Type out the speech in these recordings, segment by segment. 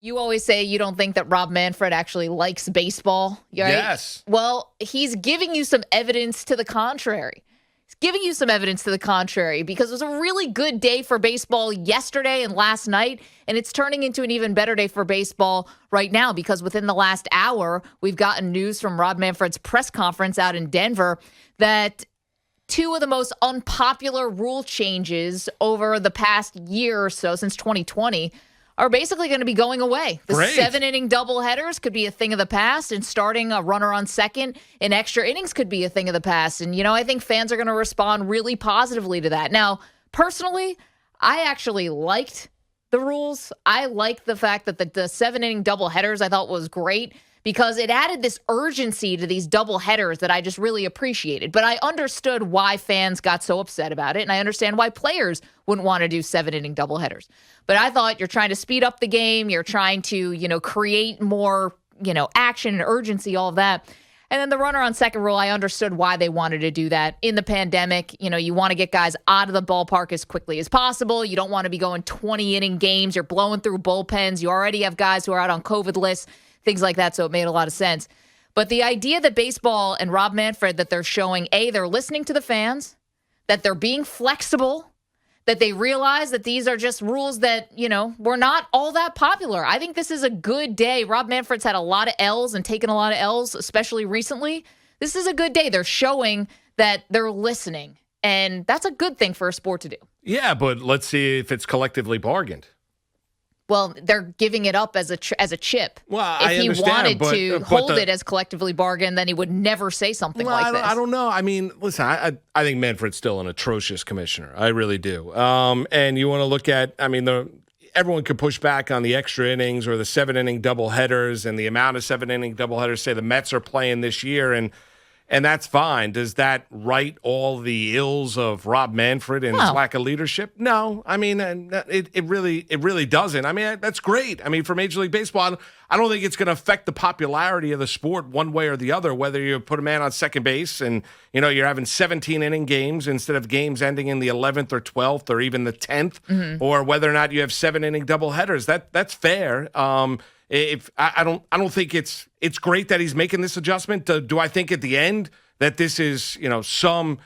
You always say you don't think that Rob Manfred actually likes baseball, right? Yes. Well, he's giving you some evidence to the contrary. He's giving you some evidence to the contrary because it was a really good day for baseball yesterday and last night, and it's turning into an even better day for baseball right now because within the last hour, we've gotten news from Rob Manfred's press conference out in Denver that two of the most unpopular rule changes over the past year or so since 2020 are basically going to be going away. The Great. 7-inning doubleheaders could be a thing of the past, and starting a runner on second in extra innings could be a thing of the past. And, I think fans are going to respond really positively to that. Now, personally, I actually liked the rules. I liked the fact that the 7-inning doubleheaders I thought was great because it added this urgency to these doubleheaders that I just really appreciated. But I understood why fans got so upset about it, and I understand why players wouldn't want to do 7-inning doubleheaders. But I thought you're trying to speed up the game, you're trying to, create more, action and urgency, all of that. And then the runner on second rule, I understood why they wanted to do that. In the pandemic, you want to get guys out of the ballpark as quickly as possible. You don't want to be going 20-inning games. You're blowing through bullpens. You already have guys who are out on COVID lists, things like that, so it made a lot of sense. But the idea that baseball and Rob Manfred, that they're showing, A, they're listening to the fans, that they're being flexible, that they realize that these are just rules that, were not all that popular. I think this is a good day. Rob Manfred's had a lot of L's and taken a lot of L's, especially recently. This is a good day. They're showing that they're listening, and that's a good thing for a sport to do. Yeah, but let's see if it's collectively bargained. Well, they're giving it up as a chip. Well, if I he understand, wanted to hold it as collectively bargained, then he would never say something like this. I don't know. I mean, listen, I think Manfred's still an atrocious commissioner. I really do. And you want to look at, everyone could push back on the extra innings or the 7-inning doubleheaders and the amount of 7-inning doubleheaders, say the Mets are playing this year, and that's fine. Does that right all the ills of Rob Manfred and his lack of leadership? No. I mean, it really doesn't. I mean, that's great. I mean, for Major League Baseball, I don't think it's going to affect the popularity of the sport one way or the other, whether you put a man on second base and, you're having 17-inning games instead of games ending in the 11th or 12th or even the 10th, or whether or not you have 7-inning doubleheaders. That's fair. If I don't think it's great that he's making this adjustment. Do I think at the end that this is some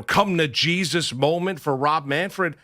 come to Jesus moment for Rob Manfred?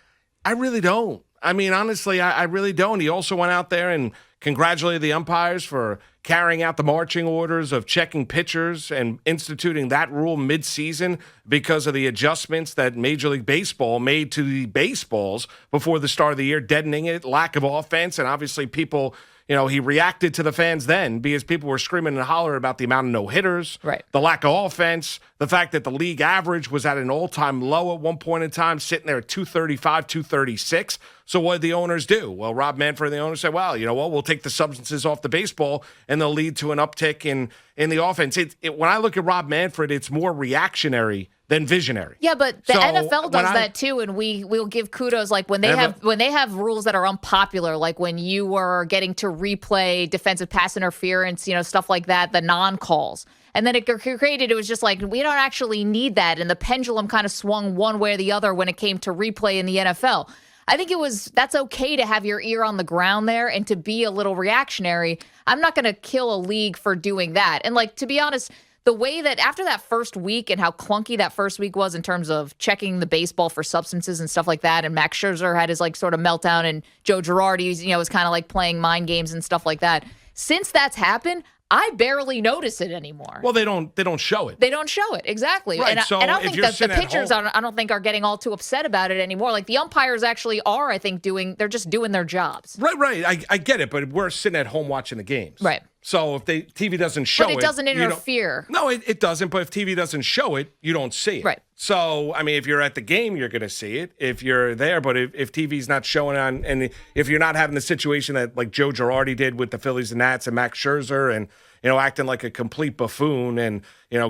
I really don't. I mean, honestly, I really don't. He also went out there and congratulated the umpires for carrying out the marching orders of checking pitchers and instituting that rule midseason because of the adjustments that Major League Baseball made to the baseballs before the start of the year, deadening it, lack of offense, and obviously people. He reacted to the fans then because people were screaming and hollering about the amount of no-hitters, right, the lack of offense, the fact that the league average was at an all-time low at one point in time, sitting there at 235, 236. So what did the owners do? Well, Rob Manfred and the owners said, well, you know what, we'll take the substances off the baseball, and they'll lead to an uptick in the offense. When I look at Rob Manfred, it's more reactionary than visionary. Yeah, but the NFL does that too, and we'll give kudos when they have rules that are unpopular, like when you were getting to replay defensive pass interference, stuff like that, the non-calls. And then it was just like, we don't actually need that, and the pendulum kind of swung one way or the other when it came to replay in the NFL. I think that's okay to have your ear on the ground there and to be a little reactionary. I'm not going to kill a league for doing that. And to be honest, the way that after that first week and how clunky that first week was in terms of checking the baseball for substances and stuff like that, and Max Scherzer had his sort of meltdown, and Joe Girardi, was kind of playing mind games and stuff like that. Since that's happened, I barely notice it anymore. Well, they don't show it. They don't show it, exactly. Right, and so I don't think that the pitchers home, I don't think are getting all too upset about it anymore. The umpires actually are, I think, they're just doing their jobs. Right. I get it, but we're sitting at home watching the games. Right. So if TV doesn't show it. But it doesn't interfere. No, it doesn't. But if TV doesn't show it, you don't see it. Right. So, if you're at the game, you're going to see it if you're there. But if TV's not showing on, and if you're not having the situation that Joe Girardi did with the Phillies and Nats and Max Scherzer and, acting like a complete buffoon and,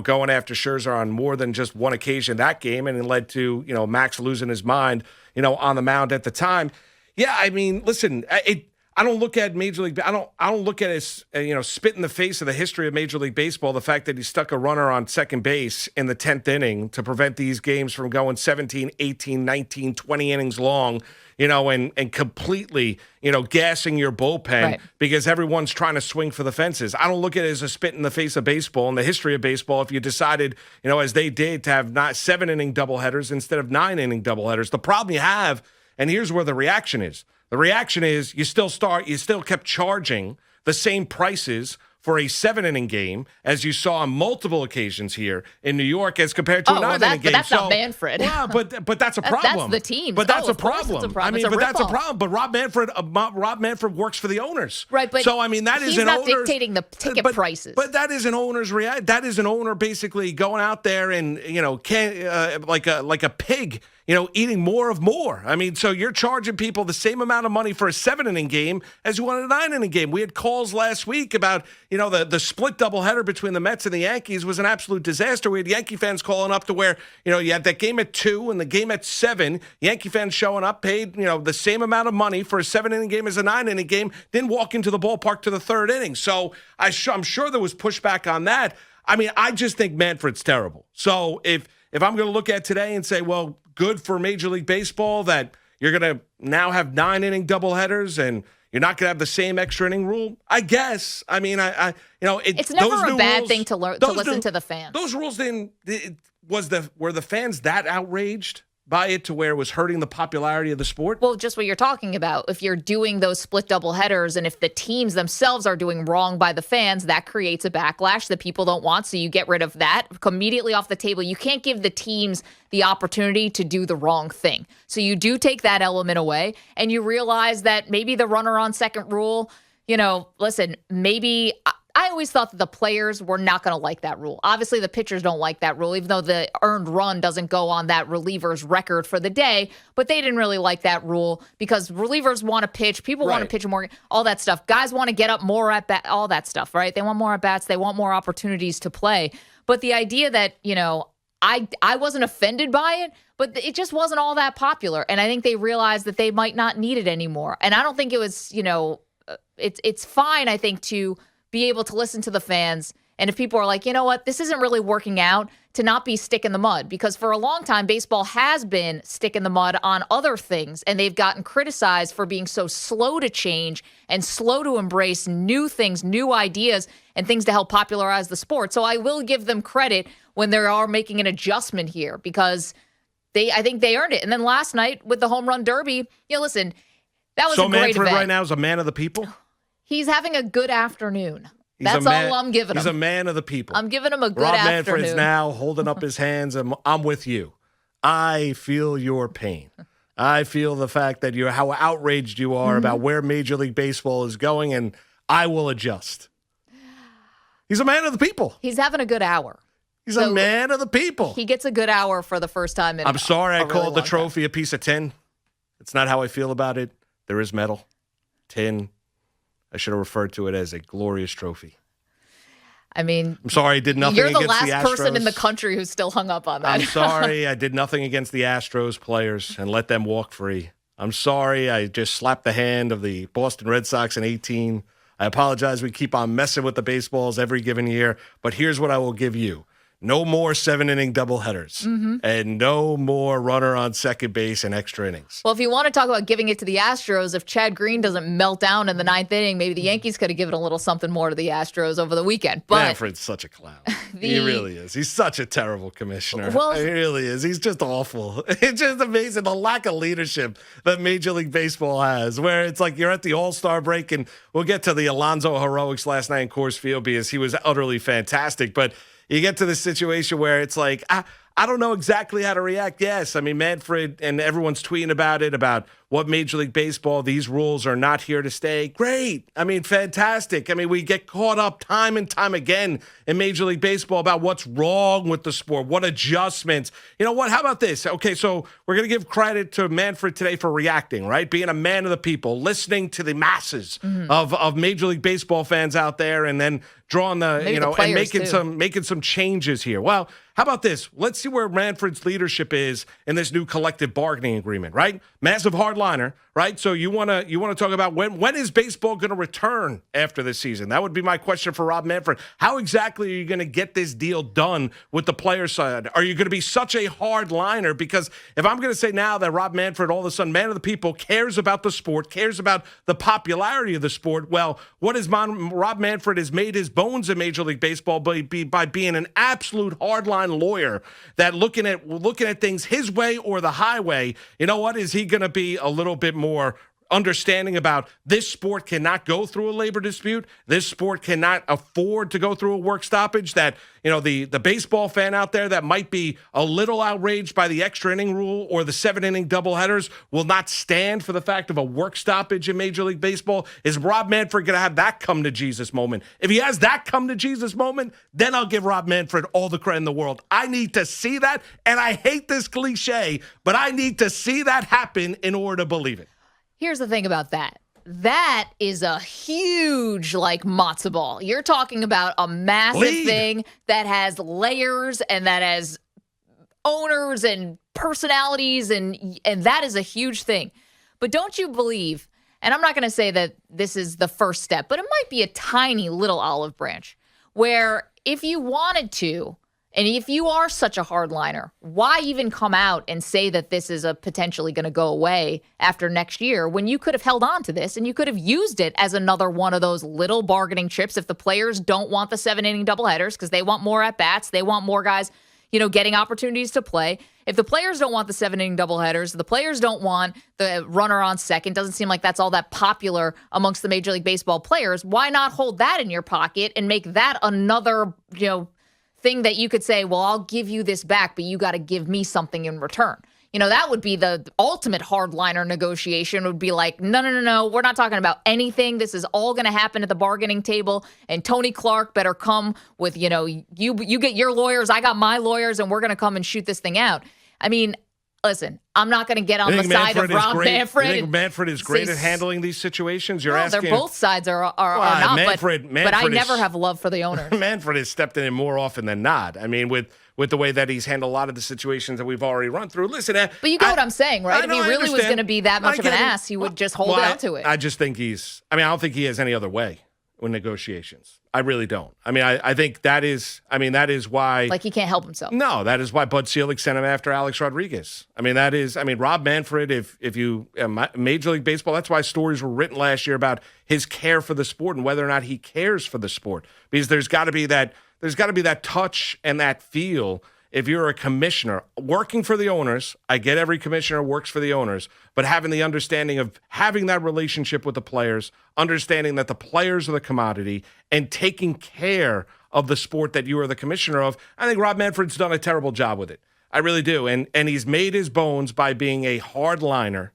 going after Scherzer on more than just one occasion that game, and it led to, Max losing his mind, on the mound at the time. Yeah, listen, I don't look at Major League. I don't look at it as spit in the face of the history of Major League Baseball. The fact that he stuck a runner on second base in the 10th inning to prevent these games from going 17, 18, 19, 20 innings long. And completely, gassing your bullpen because everyone's trying to swing for the fences. I don't look at it as a spit in the face of baseball and the history of baseball. If you decided, as they did, to have not 7-inning doubleheaders instead of 9-inning doubleheaders, the problem you have, and here's where the reaction is. The reaction is you still kept charging the same prices for a 7-inning game, as you saw on multiple occasions here in New York, as compared to a 9-inning game. But that's not Manfred. Yeah, but that's a problem. That's the team. But that's a problem. It's a problem. I mean, but that's a problem. But Rob Manfred works for the owners, right? But so I mean, that is he's not dictating the ticket prices. But that is an owner's react. That is an owner basically going out there and like a pig. Eating more of more. I mean, so you're charging people the same amount of money for a 7-inning game as you want a 9-inning game. We had calls last week about, the split doubleheader between the Mets and the Yankees was an absolute disaster. We had Yankee fans calling up to where, you had that game at 2 and the game at 7. Yankee fans showing up, paid, the same amount of money for a 7-inning game as a 9-inning game, didn't walk into the ballpark to the 3rd inning. So I'm sure there was pushback on that. I mean, I just think Manfred's terrible. So if I'm going to look at today and say, well, good for Major League Baseball that you're going to now have 9-inning doubleheaders and you're not going to have the same extra inning rule, I guess. I mean, it's never a bad thing to listen to the fans. Those rules were the fans that outraged by it to where it was hurting the popularity of the sport? Well, just what you're talking about. If you're doing those split double headers and if the teams themselves are doing wrong by the fans, that creates a backlash that people don't want. So you get rid of that immediately off the table. You can't give the teams the opportunity to do the wrong thing. So you do take that element away and you realize that maybe the runner on second rule, listen, maybe I always thought that the players were not going to like that rule. Obviously, the pitchers don't like that rule, even though the earned run doesn't go on that reliever's record for the day. But they didn't really like that rule because relievers want to pitch. People want to pitch more, all that stuff. Guys want to get up more at bat, all that stuff, right? They want more at bats. They want more opportunities to play. But the idea that, I wasn't offended by it, but it just wasn't all that popular. And I think they realized that they might not need it anymore. And I don't think it was, it's fine, I think, to be able to listen to the fans. And if people are like, you know what, this isn't really working out, to not be stick in the mud. Because for a long time, baseball has been stick in the mud on other things. And they've gotten criticized for being so slow to change and slow to embrace new things, new ideas, and things to help popularize the sport. So I will give them credit when they are making an adjustment here because I think they earned it. And then last night with the home run derby, listen, that was a great Manfred event. Right now is a man of the people? He's having a good afternoon. That's all I'm giving him. He's a man of the people. I'm giving him a good Rob afternoon. Manfred's now holding up his hands, and I'm with you. I feel your pain. I feel the fact that how outraged you are about where Major League Baseball is going, and I will adjust. He's a man of the people. He's having a good hour. He's a man of the people. He gets a good hour for the first time in I'm sorry I called the trophy time. a piece of tin. It's not how I feel about it. There is metal, tin. I should have referred to it as a glorious trophy. I mean, I'm sorry, I did nothing against the Astros. You're the last person in the country who's still hung up on that. I'm sorry, I did nothing against the Astros players and let them walk free. I'm sorry, I just slapped the hand of the Boston Red Sox in 18. I apologize, we keep on messing with the baseballs every given year, but here's what I will give you. No more 7-inning doubleheaders and no more runner on second base and extra innings. Well, if you want to talk about giving it to the Astros, if Chad Green doesn't melt down in the 9th inning, maybe the Yankees could have given a little something more to the Astros over the weekend. But Manfred's such a clown. He really is. He's such a terrible commissioner. Well, he really is. He's just awful. It's just amazing the lack of leadership that Major League Baseball has, where it's like you're at the All-Star break, and we'll get to the Alonso heroics last night in Coors Field because he was utterly fantastic, but you get to the situation where it's like, I don't know exactly how to react. Yes, I mean, Manfred and everyone's tweeting about it, about what Major League Baseball, these rules are not here to stay. Great. I mean, fantastic. I mean, we get caught up time and time again in Major League Baseball about what's wrong with the sport, what adjustments. You know what? How about this? Okay, so we're going to give credit to Manfred today for reacting, right? Being a man of the people, listening to the masses of Major League Baseball fans out there, and then drawing Maybe the and players, making some changes here. Well, how about this? Let's see where Manfred's leadership is in this new collective bargaining agreement, right? Massive hardliner, right? right? So you want to talk about when is baseball going to return after this season? That would be my question for Rob Manfred. How exactly are you going to get this deal done with the player side? Are you going to be such a hard liner? Because if I'm going to say now that Rob Manfred, all of a sudden, man of the people, cares about the sport, cares about the popularity of the sport, well, what is Rob Manfred has made his bones in Major League Baseball by being an absolute hardline lawyer that looking at things his way or the highway. You know what? Is he going to be a little bit more understanding about this sport cannot go through a labor dispute? This sport cannot afford to go through a work stoppage. That, the baseball fan out there that might be a little outraged by the extra inning rule or the 7-inning doubleheaders will not stand for the fact of a work stoppage in Major League Baseball. Is Rob Manfred going to have that come to Jesus moment? If he has that come to Jesus moment, then I'll give Rob Manfred all the credit in the world. I need to see that, and I hate this cliche, but I need to see that happen in order to believe it. Here's the thing about that. That is a huge, matzo ball. You're talking about a massive thing that has layers and that has owners and personalities, and that is a huge thing. But don't you believe, and I'm not going to say that this is the first step, but it might be a tiny little olive branch where if you wanted to, and if you are such a hardliner, why even come out and say that this is potentially going to go away after next year when you could have held on to this and you could have used it as another one of those little bargaining chips if the players don't want the 7-inning doubleheaders because they want more at-bats, they want more guys, getting opportunities to play. If the players don't want the 7-inning doubleheaders, the players don't want the runner on second, doesn't seem like that's all that popular amongst the Major League Baseball players, why not hold that in your pocket and make that another, thing that you could say, well, I'll give you this back, but you got to give me something in return. That would be the ultimate hardliner negotiation would be like, no, we're not talking about anything. This is all going to happen at the bargaining table. And Tony Clark better come with, you get your lawyers, I got my lawyers, and we're going to come and shoot this thing out. I mean, listen, I'm not going to get on the side of Rob Manfred. You think Manfred is great at handling these situations? You're asking. They're both sides are not, Manfred but I never have love for the owners. Manfred has stepped in more often than not. I mean, with the way that he's handled a lot of the situations that we've already run through. Listen, but you get what I'm saying, right? If he really was going to be that much of an ass, he would just hold out to it. I just think I don't think he has any other way with negotiations. I really don't. I mean, I think that is why. Like he can't help himself. No, that is why Bud Selig sent him after Alex Rodriguez. Rob Manfred, if you, Major League Baseball, that's why stories were written last year about his care for the sport and whether or not he cares for the sport. Because there's got to be that touch and that feel. If you're a commissioner working for the owners, I get every commissioner works for the owners, but having the understanding of having that relationship with the players, understanding that the players are the commodity, and taking care of the sport that you are the commissioner of, I think Rob Manfred's done a terrible job with it. I really do. And he's made his bones by being a hardliner,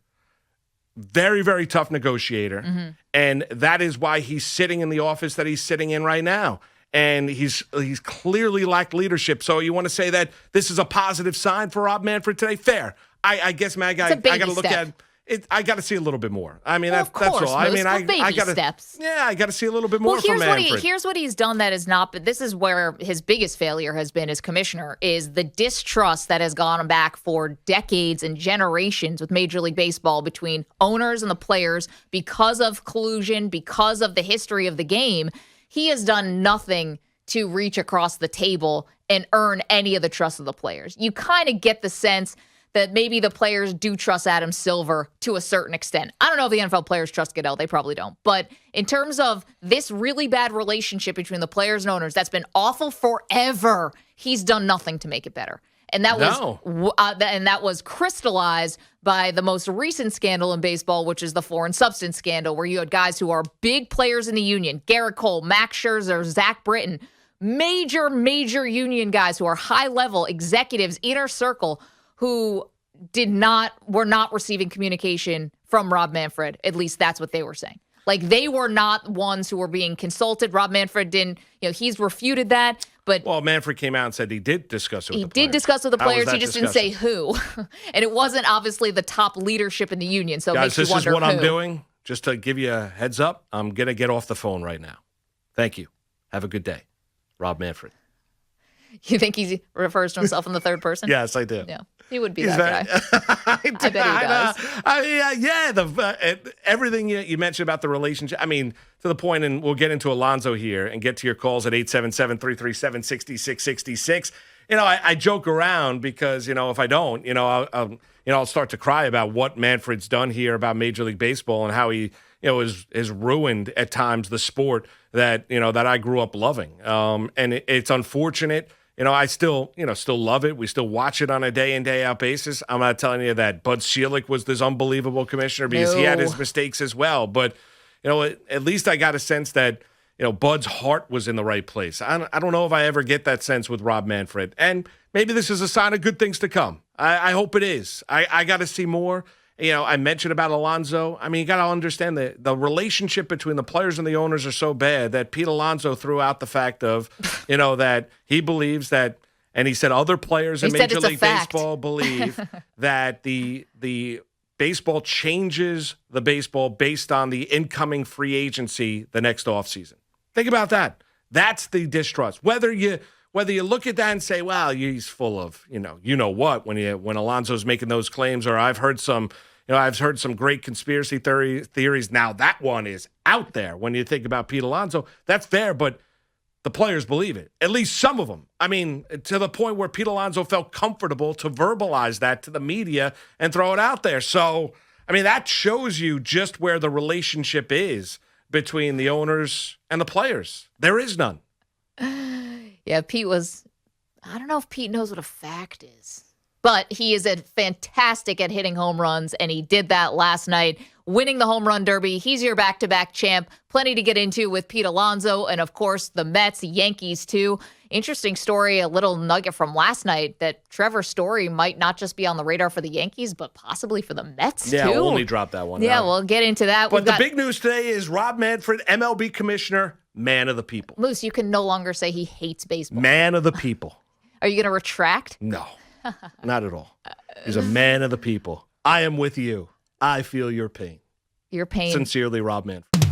very, very tough negotiator. Mm-hmm. And that is why he's sitting in the office that he's sitting in right now. And he's clearly lacked leadership. So you want to say that this is a positive sign for Rob Manfred today? Fair. I guess, Maggie, I got to look at it. I got to see a little bit more. I mean, that's all. I mean, I got steps. Yeah, I got to see a little bit more from Manfred. Here's what he's done that is not, but this is where his biggest failure has been as commissioner, is the distrust that has gone back for decades and generations with Major League Baseball between owners and the players because of collusion, because of the history of the game. He has done nothing to reach across the table and earn any of the trust of the players. You kind of get the sense that maybe the players do trust Adam Silver to a certain extent. I don't know if the NFL players trust Goodell. They probably don't. But in terms of this really bad relationship between the players and owners that's been awful forever, he's done nothing to make it better. And that was crystallized by the most recent scandal in baseball, which is the foreign substance scandal, where you had guys who are big players in the union, Garrett Cole, Max Scherzer, Zach Britton, major union guys who are high-level executives, inner circle, who were not receiving communication from Rob Manfred. At least that's what they were saying. Like, they were not ones who were being consulted. Rob Manfred didn't, he's refuted that. Well, Manfred came out and said he did discuss it with the players. He did discuss with the players. He just didn't say who. And it wasn't obviously the top leadership in the union. So guys, it makes you wonder this is what who. I'm doing. Just to give you a heads up, I'm going to get off the phone right now. Thank you. Have a good day. Rob Manfred. You think he refers to himself in the third person? Yes, I do. Yeah. He would be He's that guy. I bet he does. Everything you mentioned about the relationship. I mean, to the point, and we'll get into Alonso here and get to your calls at 877-337-6666. I joke around because, if I don't, I'll start to cry about what Manfred's done here about Major League Baseball and how he, is ruined at times the sport that I grew up loving. And it's unfortunate. I still love it. We still watch it on a day in, day out basis. I'm not telling you that Bud Selig was this unbelievable commissioner because he had his mistakes as well. But, at least I got a sense that, Bud's heart was in the right place. I don't know if I ever get that sense with Rob Manfred. And maybe this is a sign of good things to come. I hope it is. I got to see more. I mentioned about Alonso. I mean, you got to understand that the relationship between the players and the owners are so bad that Pete Alonso threw out the fact of, that he believes that, and he said other players in Major League Baseball believe that the baseball changes the baseball based on the incoming free agency the next offseason. Think about that. That's the distrust. Whether you look at that and say, "Wow, he's full of what," when Alonso's making those claims, or I've heard some great conspiracy theories. Now that one is out there. When you think about Pete Alonso, that's fair, but the players believe it. At least some of them. I mean, to the point where Pete Alonso felt comfortable to verbalize that to the media and throw it out there. So, I mean, that shows you just where the relationship is between the owners and the players. There is none. Yeah, I don't know if Pete knows what a fact is, but he is fantastic at hitting home runs, and he did that last night, winning the home run derby. He's your back-to-back champ. Plenty to get into with Pete Alonso, and of course, the Mets, the Yankees, too. Interesting story, a little nugget from last night, that Trevor Story might not just be on the radar for the Yankees, but possibly for the Mets, too. Yeah, we'll only drop that one. Yeah, we'll get into that. But the big news today is Rob Manfred, MLB commissioner, man of the people. Moose, you can no longer say he hates baseball. Man of the people. Are you going to retract? No, not at all. He's a man of the people. I am with you. I feel your pain. Your pain. Sincerely, Rob Manfred.